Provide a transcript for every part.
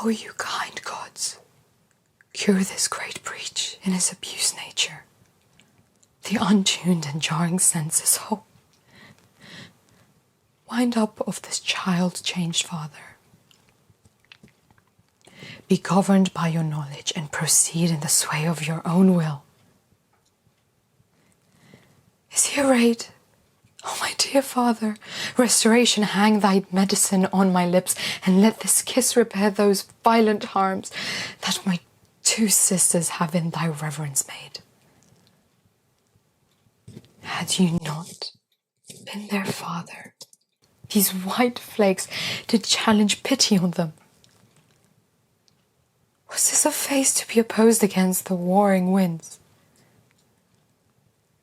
O you kind gods, cure this great breach in his abused nature, the untuned and jarring senses whole. Wind up of this child-changed father. Be governed by your knowledge and proceed in the sway of your own will. Is he arrayed? Oh, my dear father, restoration, hang thy medicine on my lips, and let this kiss repair those violent harms that my two sisters have in thy reverence made. Had you not been their father, these white flakes did challenge pity on them. Was this a face to be opposed against the warring winds?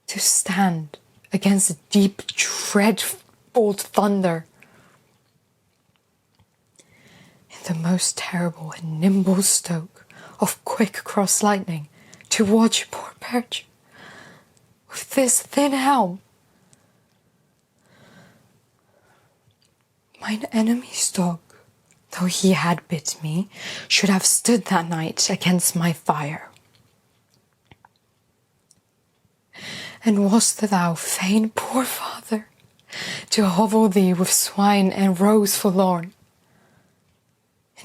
To stand against the deep, dreadful thunder? In the most terrible and nimble stoke of quick cross lightning, to watch poor perch with this thin helm? Mine enemy's dog, though he had bit me, should have stood that night against my fire. And wast thou fain, poor father, to hovel thee with swine and roes forlorn,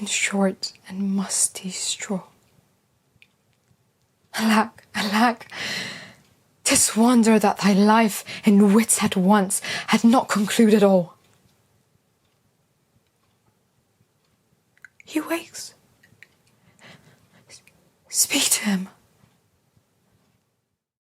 in short and musty straw? Alack, alack, 'tis wonder that thy life and wits at once had not concluded all. He wakes. Speak to him.